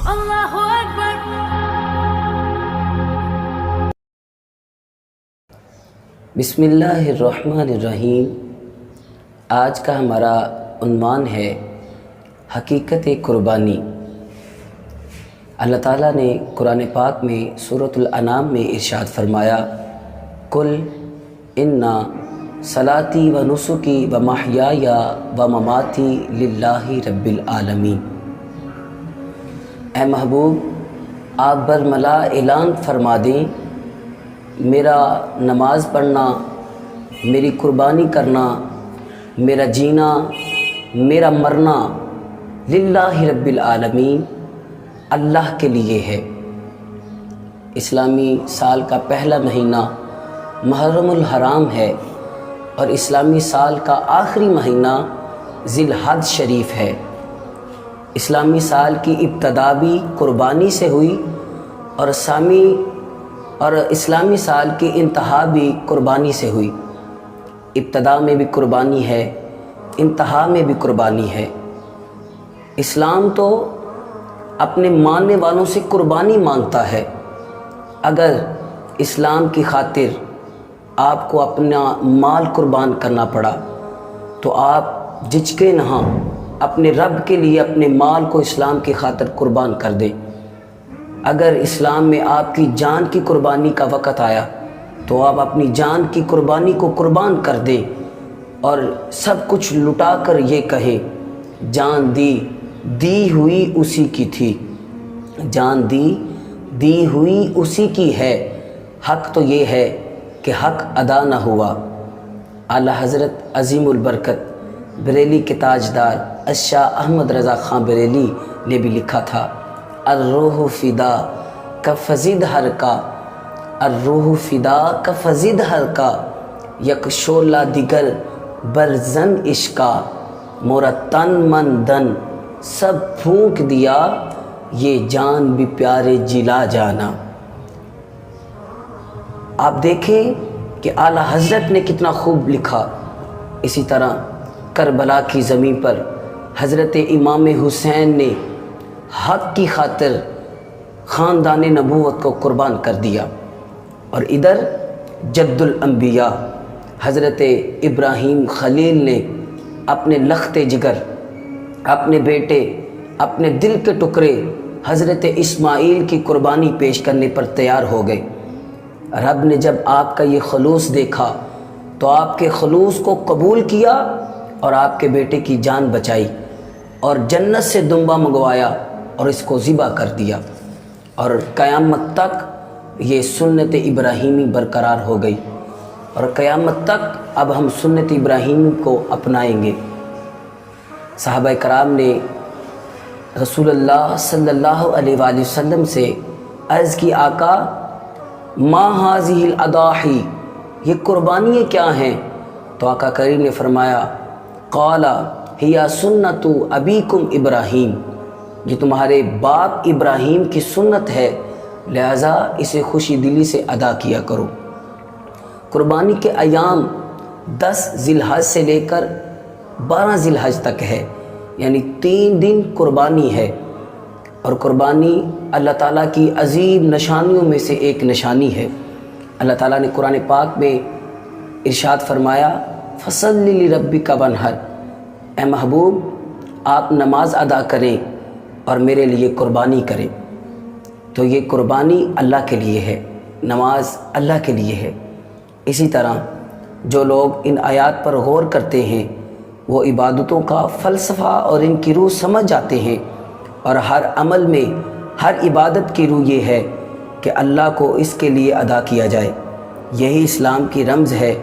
Allahu Akbar. बिस्मिल्लाहिर्रहमानिर्रहीम। आज का हमारा उन्वान है हकीकत कुर्बानी। अल्लाह ताला ने कुरान पाक में सूरतुल अनाम में इरशाद फरमाया, कुल इन्ना सलाती व नुसुकी व महयाया व ममाती लिल्लाहि रब्बिल आलमीन। ए महबूब, आप बरमला ऐलान फरमा दें, मेरा नमाज पढ़ना, मेरी कुर्बानी करना, मेरा जीना, मेरा मरना लिल्लाहि रब्बिल आलमीन, अल्लाह के लिए है। इस्लामी साल का पहला महीना मुहर्रमुल हराम है और इस्लामी साल का आखिरी महीना ज़िलहज शरीफ है। इस्लामी साल की इब्तदा भी कुर्बानी से हुई और इस्लामी साल की इंतहा भी कुर्बानी से हुई। इब्तदा में भी कुर्बानी है, इंतहा में भी कुर्बानी है। इस्लाम तो अपने मानने वालों से कुर्बानी मांगता है। अगर इस्लाम की खातिर आपको अपना माल कुर्बान करना पड़ा तो आप झिझके नहा अपने रब के लिए अपने माल को इस्लाम की खातिर कुर्बान कर दें। अगर इस्लाम में आपकी जान की कुर्बानी का वक़्त आया तो आप अपनी जान की कुर्बानी को कुर्बान कर दें और सब कुछ लुटा कर ये कहें, जान दी हुई उसी की थी, जान दी हुई उसी की है। हक़ तो ये है कि हक़ अदा न हुआ। आला हज़रत अज़ीमुल बरकत बरेली के ताजदार अशा अहमद रज़ा ख़ां बरेली ने भी लिखा था, अर्रूह फ़िदा का फ़ज़िद हर का, अर्रूह फ़िदा का फ़ज़िद हर का, यक शोला दिगर बरज़न इश्का, मोरा तन मन धन सब फूंक दिया, ये जान भी प्यारे जिला जाना। आप देखें कि आला हज़रत ने कितना खूब लिखा। इसी तरह करबला की ज़मीन पर हज़रत इमाम हुसैन ने हक़ की खातिर ख़ानदान नबूवत को कुर्बान कर दिया। और इधर जद्दुल अंबिया हज़रत इब्राहीम खलील ने अपने लख्ते जिगर, अपने बेटे, अपने दिल के टुकड़े हज़रत इस्माइल की कुर्बानी पेश करने पर तैयार हो गए। रब ने जब आपका ये खलूस देखा तो आपके खलूस को कबूल किया और आपके बेटे की जान बचाई और जन्नत से दुम्बा मंगवाया और इसको ज़िबा कर दिया। और क़यामत तक ये सुन्नत इब्राहीमी बरकरार हो गई और क़यामत तक अब हम सुन्नत इब्राहीमी को अपनाएंगे। सहाबा कराम ने रसूलुल्लाह सल्लल्लाहु अलैहि वसल्लम से अर्ज़ की, आका मा हाज़िहिल अदाही, ये कुर्बानियाँ क्या हैं? तो आका करीम ने फरमाया, क़ाला हिया सुन्नतु अबीकुम इब्राहीम, ये तुम्हारे बाप इब्राहीम की सुन्नत है, लिहाजा इसे खुशी दिली से अदा किया करो। कुर्बानी के अयाम 10 ज़िलहज से लेकर 12 ज़िलहज तक है, यानी 3 दिन कुर्बानी है। और कुर्बानी अल्लाह ताला की अजीम निशानियों में से एक निशानी है। अल्लाह ताला ने कुरान पाक में इरशाद फरमाया, फसल्लि लिरब्बिका वन्हर, ए महबूब आप नमाज अदा करें और मेरे लिए कुर्बानी करें। तो ये कुर्बानी अल्लाह के लिए है, नमाज अल्लाह के लिए है। इसी तरह जो लोग इन आयात पर गौर करते हैं वो इबादतों का फ़लसफ़ा और इनकी रूह समझ जाते हैं और हर अमल में, हर इबादत की रूह ये है कि अल्लाह को इसके लिए अदा किया जाए। यही इस्लाम की रमज़ है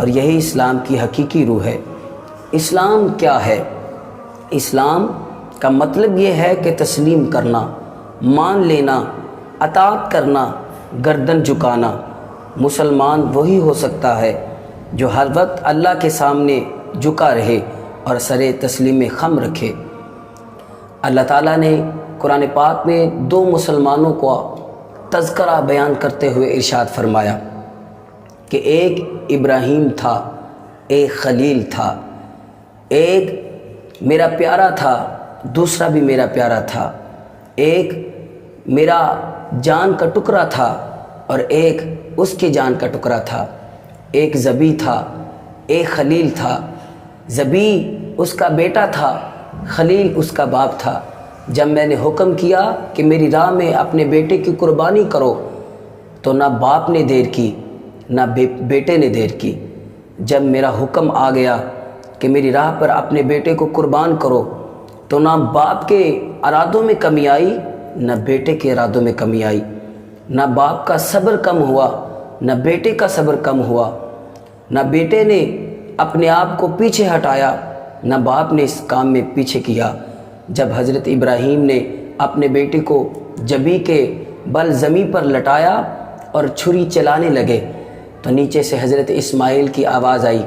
और यही इस्लाम की हकीकी रूह है। इस्लाम क्या है? इस्लाम का मतलब ये है कि तस्लीम करना, मान लेना, अताअत करना, गर्दन झुकाना। मुसलमान वही हो सकता है जो हर वक्त अल्लाह के सामने झुका रहे और सरे तस्लीम खम रखे। अल्लाह ताला ने कुरान पाक में 2 मुसलमानों को तज़किरा बयान करते हुए इरशाद फरमाया कि एक इब्राहीम था, एक खलील था, एक मेरा प्यारा था, दूसरा भी मेरा प्यारा था, एक میرا جان کا ٹکڑا تھا اور ایک اس کے جان کا ٹکڑا تھا، ایک ذبی تھا ایک خلیل تھا، ذبی اس کا بیٹا تھا، خلیل اس کا باپ تھا۔ جب میں نے حکم کیا کہ میری راہ میں اپنے بیٹے کی قربانی کرو تو نہ باپ نے دیر کی نہ بیٹے نے دیر کی۔ جب میرا حکم آ گیا کہ میری راہ پر اپنے بیٹے کو قربان کرو تو نہ باپ کے ارادوں میں کمی آئی نہ بیٹے کے ارادوں میں کمی آئی، نہ باپ کا صبر کم ہوا نہ بیٹے کا صبر کم ہوا، نہ بیٹے نے اپنے آپ کو پیچھے ہٹایا نہ باپ نے اس کام میں پیچھے کیا۔ جب حضرت ابراہیم نے اپنے بیٹے کو جبی کے بل زمین پر لٹایا اور چھری چلانے لگے تو نیچے سے حضرت اسماعیل کی آواز آئی،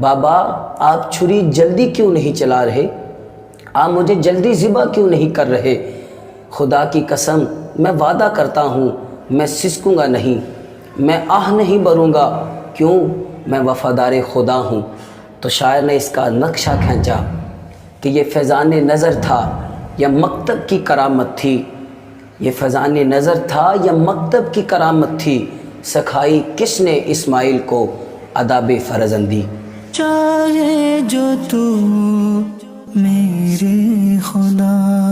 بابا آپ چھری جلدی کیوں نہیں چلا رہے؟ آپ مجھے جلدی ذبح کیوں نہیں کر رہے؟ خدا کی قسم میں وعدہ کرتا ہوں میں سسکوں گا نہیں، میں آہ نہیں بھروں گا، کیوں؟ میں وفادار خدا ہوں۔ تو شاعر نے اس کا نقشہ کھینچا کہ یہ فیضان نظر تھا یا مکتب کی کرامت تھی، یہ فیضان نظر تھا یا مکتب کی کرامت تھی، سکھائی کس نے اسماعیل کو آداب فرزندی۔ چاہے جو تو میرے خدا